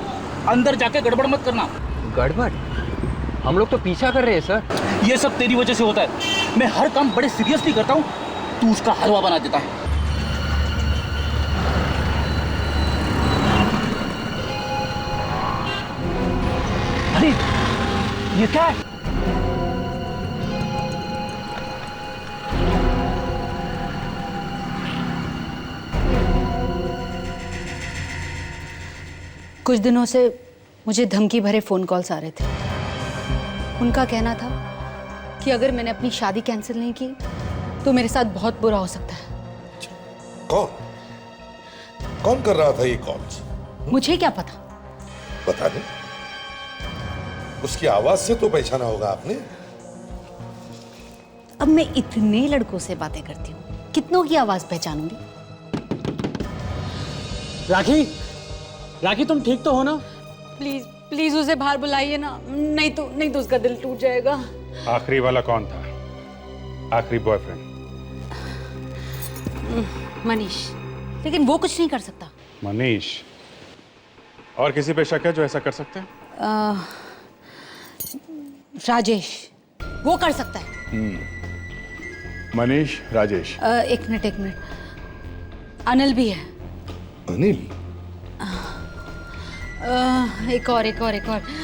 Speaker 11: अंदर जाके गड़बड़ मत करना।
Speaker 5: गड़बड़? हम लोग तो पीछा कर रहे हैं सर।
Speaker 11: ये सब तेरी वजह से होता है। मैं हर काम बड़े सीरियसली करता हूँ, तू उसका हलवा बना देता है।
Speaker 6: अरे ये क्या है?
Speaker 14: कुछ दिनों से मुझे धमकी भरे फोन कॉल्स आ रहे थे। उनका कहना था कि अगर मैंने अपनी शादी कैंसिल नहीं की तो मेरे साथ बहुत बुरा हो सकता है।
Speaker 2: कौन कौन कर रहा था ये कॉल्स?
Speaker 14: मुझे क्या पता?
Speaker 2: बता दे, उसकी आवाज से तो पहचाना होगा आपने।
Speaker 14: अब मैं इतने लड़कों से बातें करती हूँ, कितनों की आवाज पहचानूंगी?
Speaker 6: राखी, राखी तुम ठीक तो हो ना?
Speaker 14: प्लीज प्लीज उसे बाहर बुलाइए ना, नहीं तो उसका दिल टूट जाएगा।
Speaker 1: आखिरी वाला कौन था? आखिरी बॉयफ्रेंड?
Speaker 14: मनीष, लेकिन वो कुछ नहीं कर सकता।
Speaker 1: मनीष? और किसी पे शक है जो ऐसा कर सकते हैं?
Speaker 14: राजेश, वो कर सकता है।
Speaker 12: मनीष, राजेश।
Speaker 14: एक मिनट, अनिल भी है।
Speaker 2: अनिल?
Speaker 14: एक और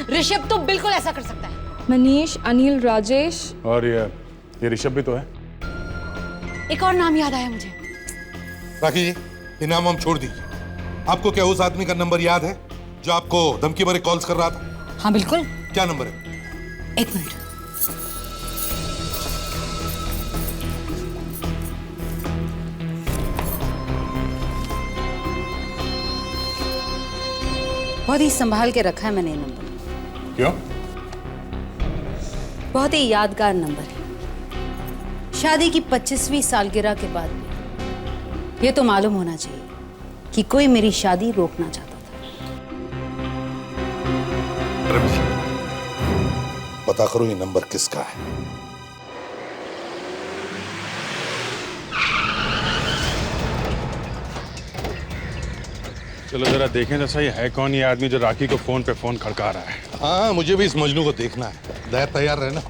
Speaker 14: ऋषभ तो बिल्कुल ऐसा कर सकता है।
Speaker 8: मनीष, अनिल, राजेश
Speaker 12: और ये ऋषभ भी तो है।
Speaker 14: एक और नाम याद आया मुझे।
Speaker 2: राखी जी, ये नाम हम छोड़ दीजिए। आपको क्या उस आदमी का नंबर याद है जो आपको धमकी भरे कॉल्स कर रहा था?
Speaker 14: हाँ बिल्कुल।
Speaker 2: क्या नंबर है?
Speaker 14: एक मिनट। बहुत ही संभाल के रखा है मैंने ये नंबर।
Speaker 12: क्यों?
Speaker 14: बहुत ही यादगार नंबर है। शादी की 25वीं सालगिरह के बाद ये तो मालूम होना चाहिए कि कोई मेरी शादी रोकना चाहता था।
Speaker 2: पता करो ये नंबर किसका है।
Speaker 1: चलो जरा देखें तो सही, है कौन ये आदमी जो राखी को फोन पे फोन खड़का रहा है?
Speaker 2: हाँ, मुझे भी इस मजनू को देखना है। दया तैयार रहना।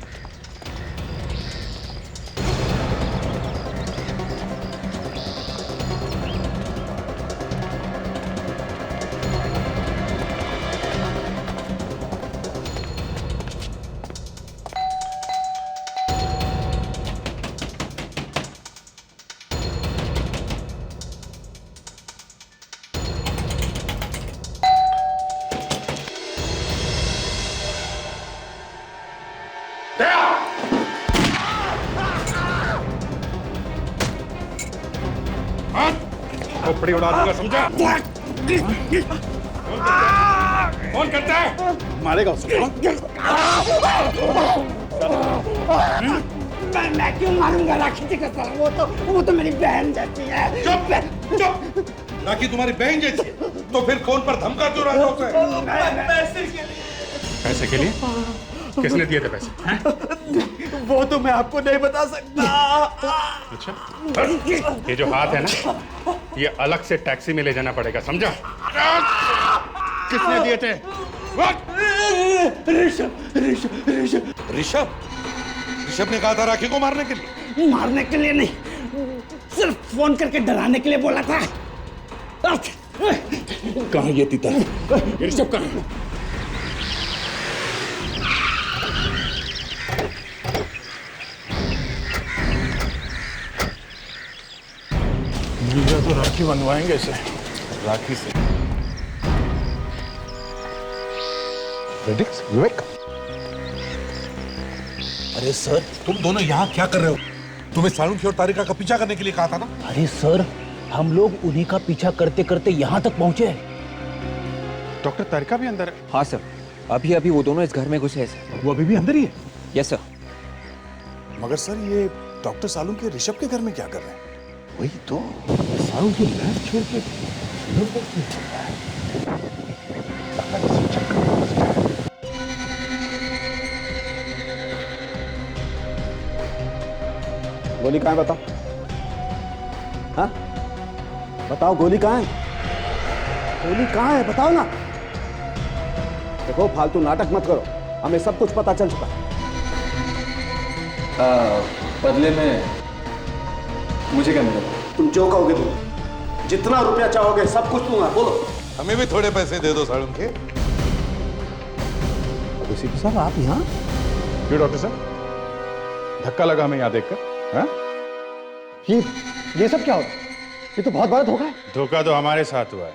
Speaker 1: खोपड़ी उड़ा दूंगा, समझा? कौन करता है?
Speaker 10: मारेगा उसको।
Speaker 4: मैं क्यों मारूंगा राखी जी का साला? वो तो मेरी बहन जैसी है।
Speaker 2: चुप। राखी तुम्हारी बहन जैसी है तो फिर फोन पर धमका क्यों रहा होता है?
Speaker 1: पैसे के लिए? किसने दिए थे पैसे?
Speaker 4: वो तो मैं आपको नहीं बता सकता।
Speaker 1: अच्छा, ये जो हाथ है ना, ये अलग से टैक्सी में ले जाना पड़ेगा, समझा? किसने दिए थे?
Speaker 2: ऋषभ ने कहा था राखी को मारने के लिए।
Speaker 4: मारने के लिए नहीं, सिर्फ फोन करके डराने के लिए बोला था।
Speaker 12: कहाँ ये तीता? ऋषभ कहाँ है? तो राखी बनवाएंगे इसे, राखी से।
Speaker 2: विवेक,
Speaker 11: अरे सर,
Speaker 2: तुम दोनों यहाँ क्या कर रहे हो? तुम्हें सालुंखी और तारिका का पीछा करने के लिए कहा था ना?
Speaker 11: अरे सर, हम लोग उन्हीं का पीछा करते करते यहाँ तक पहुँचे।
Speaker 1: डॉक्टर तारिका भी अंदर है?
Speaker 5: हाँ सर, अभी वो दोनों इस घर में घुसे हैं।
Speaker 12: वो अभी भी अंदर ही है?
Speaker 5: Yes sir.
Speaker 12: मगर सर, ये डॉक्टर सालुंखी ऋषभ के घर में क्या कर रहे हैं?
Speaker 2: वही तो, सालुंखी लैब छोड़ के
Speaker 4: गोली कहाँ है बताओ? हाँ बताओ, गोली कहाँ है? गोली कहाँ है बताओ ना। देखो, फालतू नाटक मत करो, हमें सब कुछ पता चल चुका है।
Speaker 5: बदले में मुझे क्या मिलेगा?
Speaker 4: तुम जो कहोगे तुम, जितना रुपया चाहोगे सब कुछ दूंगा। बोलो।
Speaker 2: हमें भी थोड़े पैसे दे दो सालुंखे।
Speaker 10: सीपी साहब आप यहाँ?
Speaker 12: क्यों डॉक्टर साहब, धक्का लगा हमें यहाँ देखकर? हाँ?
Speaker 10: ये सब क्या हो रहा है? ये तो बहुत बड़ा धोखा है।
Speaker 1: धोखा तो हमारे साथ हुआ है।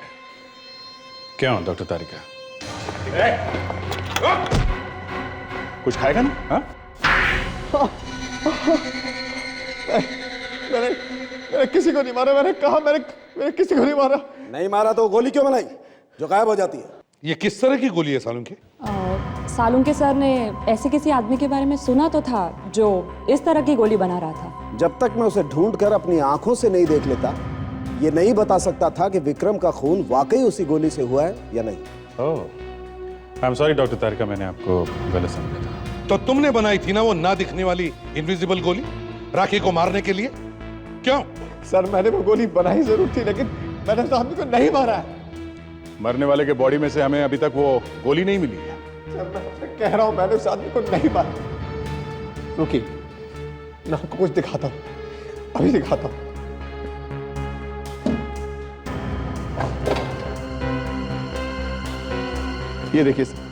Speaker 1: क्यों डॉक्टर तारिका?
Speaker 12: कुछ खाएगा ना? हाँ?
Speaker 10: मैंने किसी को नहीं मारा। मैंने कहा मैंने किसी को नहीं मारा।
Speaker 4: नहीं मारा तो गोली क्यों बनाई जो गायब हो जाती है?
Speaker 2: ये किस तरह की गोली है सालुंखे?
Speaker 8: सालुंखे सर ने ऐसे किसी आदमी के बारे में सुना तो था जो इस तरह की गोली बना रहा था।
Speaker 4: जब तक मैं उसे ढूंढ कर अपनी आंखों से नहीं देख लेता, ये नहीं बता सकता था कि विक्रम का खून वाकई उसी गोली से हुआ है या नहीं।
Speaker 1: ओह, आई एम सॉरी डॉक्टर तारिका, मैंने आपको गलत समझा था।
Speaker 2: तो तुमने बनाई थी ना वो ना दिखने वाली इनविजिबल गोली राखी को मारने के लिए? क्यों?
Speaker 10: सर मैंने वो गोली बनाई जरूर थी, लेकिन मैंने उस आदमी को नहीं मारा है।
Speaker 12: मरने वाले के बॉडी में से हमें अभी तक वो गोली नहीं मिली है।
Speaker 10: सर मैं कह रहा हूं मैंने उस आदमी को नहीं मारा। रुकी, मैं आपको कुछ दिखाता हूं, अभी दिखाता हूं। ये देखिए सर,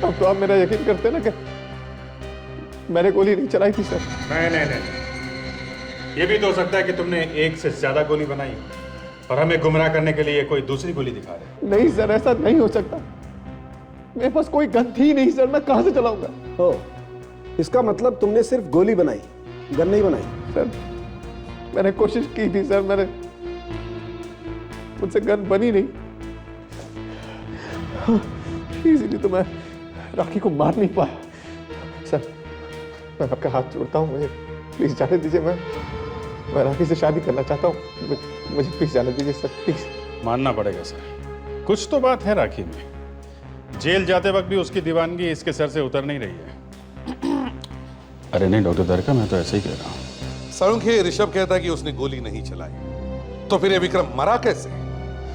Speaker 10: अब तो आप मेरा यकीन करते हैं ना कि मैंने गोली नहीं चलाई थी सर।
Speaker 1: नहीं, ये भी तो हो सकता है कि तुमने एक से ज्यादा गोली बनाई और हमें गुमराह करने के लिए कोई दूसरी गोली दिखा रहे।
Speaker 10: नहीं सर, ऐसा नहीं हो सकता। मेरे पास कोई गन थी नहीं सर, मैं कहां से चलाऊंगा?
Speaker 4: हो, इसका मतलब तुमने सिर्फ गोली बनाई, गन नहीं बनाई।
Speaker 10: सर मैंने कोशिश की थी सर, मुझसे गन बनी नहीं, इसीलिए तो मैं राखी को मार नहीं पाया। सर मैं आपका हाथ जोड़ता हूँ, मुझे प्लीज जाने दीजिए। मैं राखी से शादी करना चाहता हूँ, मुझे प्लीज जाने दीजिए सर, प्लीज।
Speaker 1: मानना पड़ेगा सर, कुछ तो बात है राखी में। जेल जाते वक्त भी उसकी दीवानगी इसके सर से उतर नहीं रही है। अरे नहीं डॉक्टर तारिका, मैं तो ऐसे ही कह रहा हूँ।
Speaker 2: सालुंखे, ऋषभ कहता है कि उसने गोली नहीं चलाई, तो फिर ये विक्रम मरा कैसे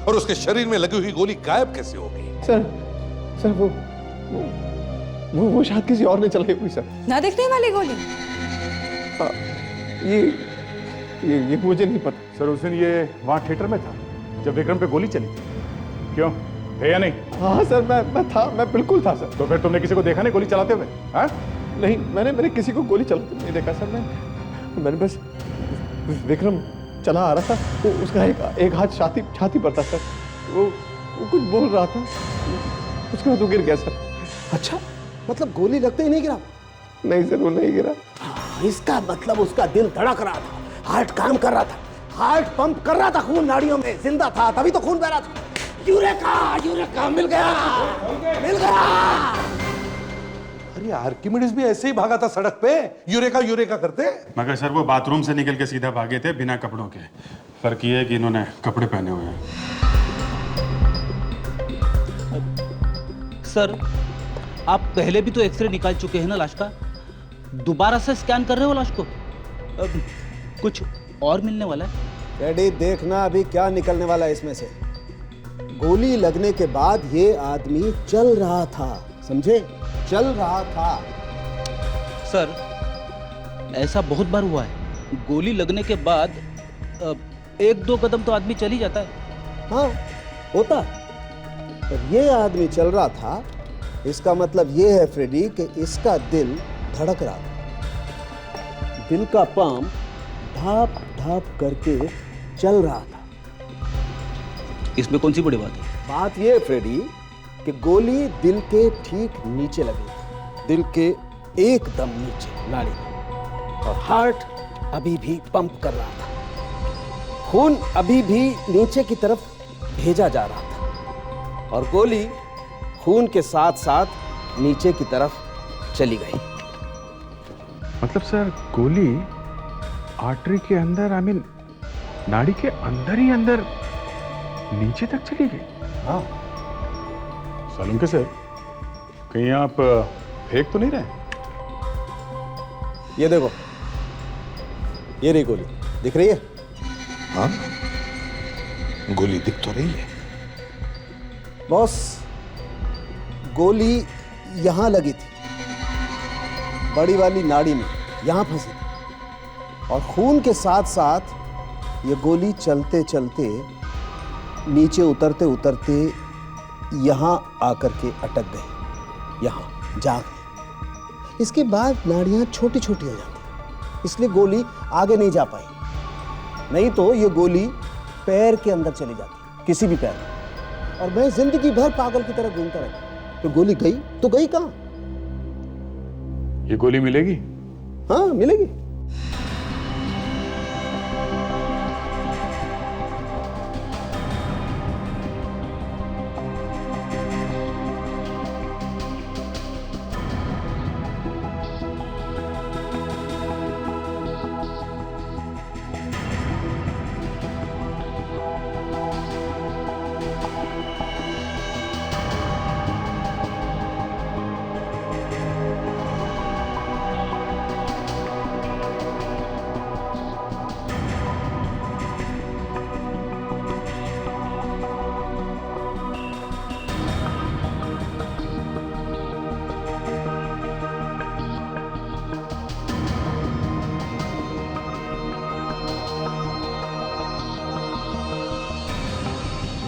Speaker 2: और उसके शरीर में लगी हुई गोली गायब कैसे हो गई?
Speaker 10: सर वो शायद किसी और ने चलाई हुई सर।
Speaker 8: ना दिखने वाली गोली?
Speaker 10: ये मुझे नहीं पता
Speaker 12: सर। उस दिन ये वहां थिएटर में था जब विक्रम पे गोली चली थी। क्यों, थे या नहीं?
Speaker 10: हाँ सर, मैं बिल्कुल था सर।
Speaker 12: तो फिर तुमने किसी को देखा नहीं गोली चलाते हुए? हाँ?
Speaker 10: नहीं, मैंने किसी को गोली चलाते नहीं देखा सर। मैंने बस विक्रम चला आ रहा था, वो उसका एक हाथ छाती पर था सर। वो कुछ बोल रहा था, उसके बाद वो गिर गया सर।
Speaker 4: अच्छा, मतलब गोली लगते ही नहीं गिरा?
Speaker 10: नहीं सर, वो नहीं गिरा।
Speaker 4: इसका मतलब उसका दिल धड़क रहा था, हार्ट काम कर रहा था, हार्ट पंप कर रहा था, खून नाड़ियों में जिंदा था, तभी तो खून बह रहा था। यूरेका मिल गया।
Speaker 2: अरे आर्किमिडीज भी ऐसे ही भागा था सड़क पे, यूरेका करते।
Speaker 1: मगर सर वो बाथरूम से निकल के सीधा भागे थे बिना कपड़ों के। फर्क ये है कि इन्होंने कपड़े पहने हुए हैं।
Speaker 11: सर, आप पहले भी तो एक्सरे निकाल चुके हैं ना लाश का, दोबारा से स्कैन कर रहे हो लाश को? कुछ और मिलने वाला है?
Speaker 4: रेडी, देखना अभी क्या निकलने वाला है इसमें से। गोली लगने के बाद ये आदमी चल रहा था, समझे? चल रहा था।
Speaker 11: सर, ऐसा बहुत बार हुआ है, गोली लगने के बाद 1-2 कदम तो आदमी चल ही जाता है।
Speaker 4: हाँ, होता। पर ये आदमी चल रहा था, इसका मतलब ये है फ्रेडी कि इसका दिल धड़क रहा था। दिल का पंप ढाप ढाप करके चल रहा था।
Speaker 11: इसमें कौन सी बड़ी बात है?
Speaker 4: बात ये है फ्रेडी कि गोली दिल के ठीक नीचे लगी, दिल के एकदम नीचे नाड़ी, और हार्ट अभी भी पंप कर रहा था। खून अभी भी नीचे की तरफ भेजा जा रहा था और गोली खून के साथ साथ नीचे की तरफ चली गई।
Speaker 12: मतलब सर, गोली आर्टरी के अंदर, आई मीन नाड़ी के अंदर ही अंदर नीचे तक चली गई?
Speaker 4: हाँ।
Speaker 12: सालुंखे सर, कहीं आप फेंक तो नहीं रहे?
Speaker 4: ये देखो, ये रही गोली, दिख रही है?
Speaker 2: हाँ, गोली दिख तो रही है।
Speaker 4: बॉस, गोली यहां लगी थी, बड़ी वाली नाड़ी में, यहां फंसी थी। और खून के साथ साथ ये गोली चलते चलते नीचे उतरते उतरते यहां आकर के अटक गई, यहां जा गई। इसके बाद नाड़ियां छोटी छोटी हो जाती, इसलिए गोली आगे नहीं जा पाई। नहीं तो ये गोली पैर के अंदर चली जाती, किसी भी पैर में। और मैं जिंदगी भर पागल की तरह घूमता रहता। तो गोली गई तो गई कहां?
Speaker 12: ये गोली मिलेगी?
Speaker 4: हाँ, मिलेगी।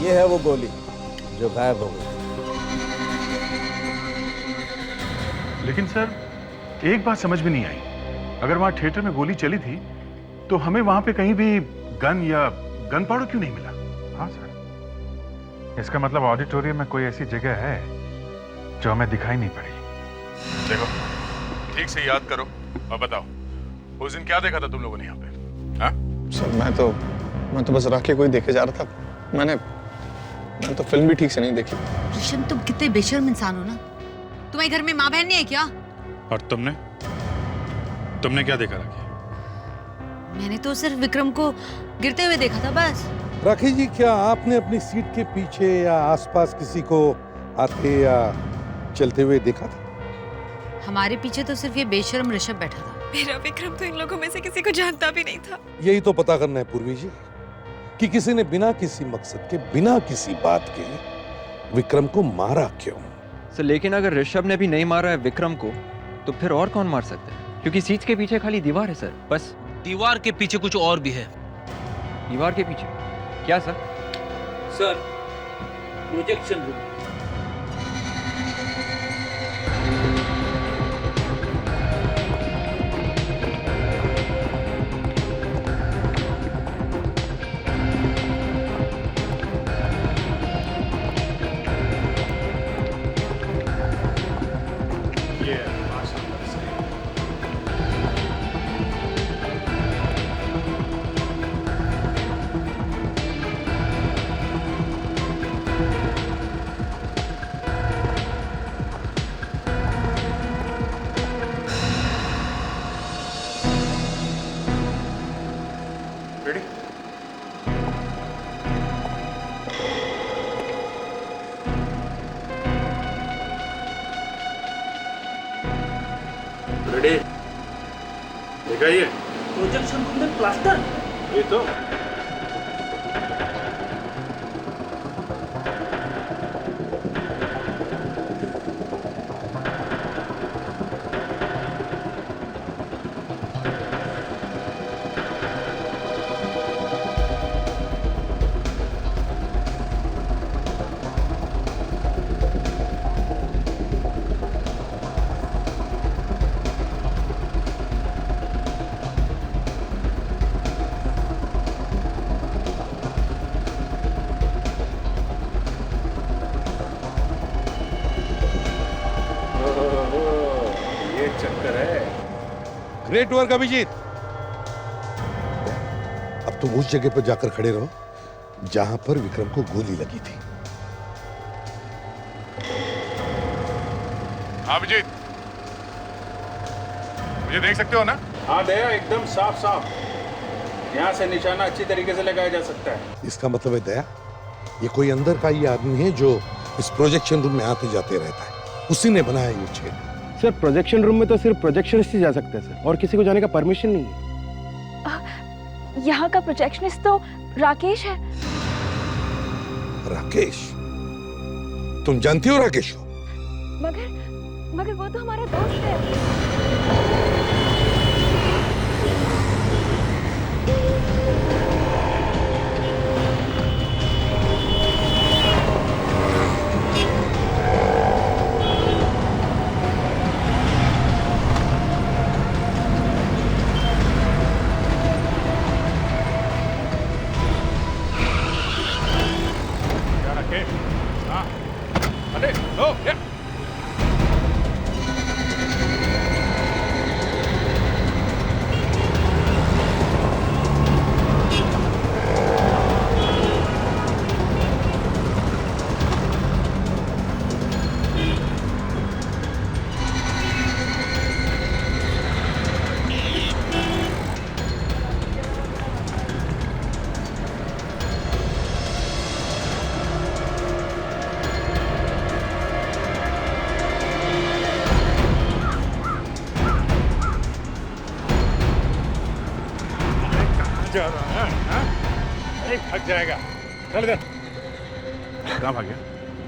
Speaker 4: ये है वो गोली जो गायब हो गई।
Speaker 12: लेकिन सर, एक बात समझ में नहीं आई। अगर वहां थिएटर में गोली चली थी तो हमें वहां पे कहीं भी गन या गन पाउडर क्यों नहीं मिला? हाँ सर, इसका मतलब ऑडिटोरियम में कोई ऐसी जगह है जो हमें दिखाई नहीं पड़ी। देखो, ठीक से याद करो और बताओ, उस दिन क्या देखा था तुम लोगों ने यहाँ पे? हाँ
Speaker 3: सर, मैं तो बस राखी को ही देखे जा रहा था। मैंने तो फिल्म भी ठीक से नहीं देखी।
Speaker 14: ऋषभ, तुम कितने बेशर्म इंसान हो ना। तुम्हारे घर में माँ बहन नहीं है क्या?
Speaker 1: और तुमने क्या देखा राखी?
Speaker 14: मैंने तो सिर्फ विक्रम को गिरते हुए देखा था बस।
Speaker 2: राखी जी, क्या आपने अपनी सीट के पीछे या आसपास किसी को आते या चलते हुए देखा था?
Speaker 14: हमारे पीछे तो सिर्फ ये बेशर्म ऋषभ बैठा था।
Speaker 7: मेरा विक्रम तो इन लोगों में से किसी को जानता भी नहीं था।
Speaker 2: यही तो पता करना है पूर्वी जी, कि किसी ने बिना किसी मकसद के, बिना किसी बात के विक्रम को मारा क्यों?
Speaker 15: सर, लेकिन अगर ऋषभ ने भी नहीं मारा है विक्रम को, तो फिर और कौन मार सकता है? क्योंकि सीट के पीछे खाली दीवार है सर, बस।
Speaker 11: दीवार के पीछे कुछ और भी है।
Speaker 15: दीवार के पीछे क्या sir?
Speaker 9: Sir, projection room.
Speaker 1: Ready? दिखाइए।
Speaker 9: प्रोजेक्शन रूम में प्लास्टर।
Speaker 1: ये तो
Speaker 2: ग्रेट वर्क अभिजीत। अब तुम उस जगह पर जाकर खड़े रहो जहां पर विक्रम को गोली लगी थी।
Speaker 12: अभिजीत, मुझे देख सकते हो ना?
Speaker 1: हाँ दया, एकदम साफ साफ। यहाँ से निशाना अच्छी तरीके से लगाया जा सकता है।
Speaker 2: इसका मतलब है दया, ये कोई अंदर का ही आदमी है जो इस प्रोजेक्शन रूम में आते जाते रहता है। उसी ने बनाया ये छेद।
Speaker 10: सर, प्रोजेक्शन रूम में तो सिर्फ प्रोजेक्शनिस्ट ही जा सकते हैं सर, और किसी को जाने का परमिशन नहीं है।
Speaker 7: यहाँ का प्रोजेक्शनिस्ट तो राकेश है।
Speaker 2: राकेश? तुम जानती हो राकेश को?
Speaker 7: मगर वो तो हमारा दोस्त है।
Speaker 1: हाँ, अरे लो, या। जा रहा है, हाँ? अरे थक जाएगा। चल इधर। कहाँ भाग गया?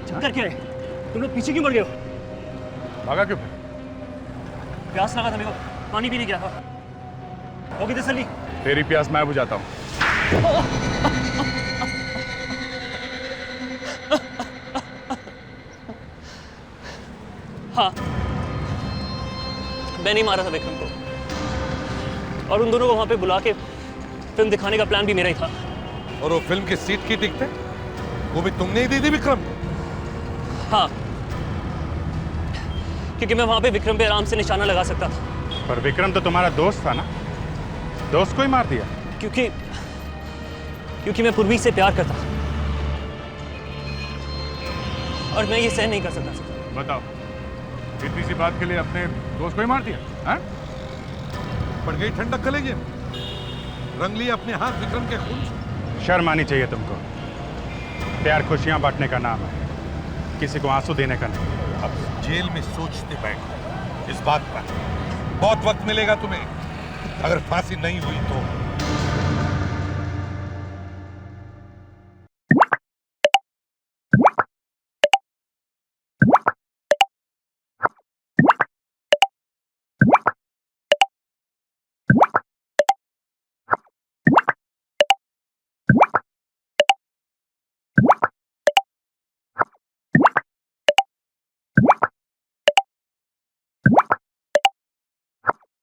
Speaker 5: चक्कर क्या है? तुम लोग पीछे क्यों मुड़ गए हो?
Speaker 1: भागा क्यों फिर?
Speaker 5: प्यास लगा था मेरे को, पानी पीने गया था। होगी तसल्ली?
Speaker 1: तेरी प्यास मैं बुझाता हूँ।
Speaker 5: हाँ, मैं नहीं मारा था विक्रम को, और उन दोनों को वहां पे बुला के फिल्म दिखाने का प्लान भी मेरा ही था।
Speaker 2: और वो फिल्म की सीट की टिकट वो भी तुमने ही दी थी विक्रम?
Speaker 5: हाँ, क्योंकि मैं वहां पे विक्रम पे आराम से निशाना लगा सकता था।
Speaker 1: पर विक्रम तो तुम्हारा दोस्त था ना, दोस्त को ही मार दिया।
Speaker 5: क्योंकि मैं पूर्वी से प्यार करता था और मैं ये सहन नहीं कर सकता था।
Speaker 1: बताओ, इतनी सी बात के लिए अपने दोस्त को ही मार दिया? हाँ?
Speaker 2: पड़ गई ठंडक कलेजे में, रंग लिया अपने हाथ विक्रम के खून से।
Speaker 1: शर्म आनी चाहिए तुमको। प्यार खुशियां बांटने का नाम है, किसी को आंसू देने का नहीं।
Speaker 2: अब जेल में सोचते बैठो इस बात पर। बहुत वक्त मिलेगा तुम्हें। अगर फांसी नहीं हुई तो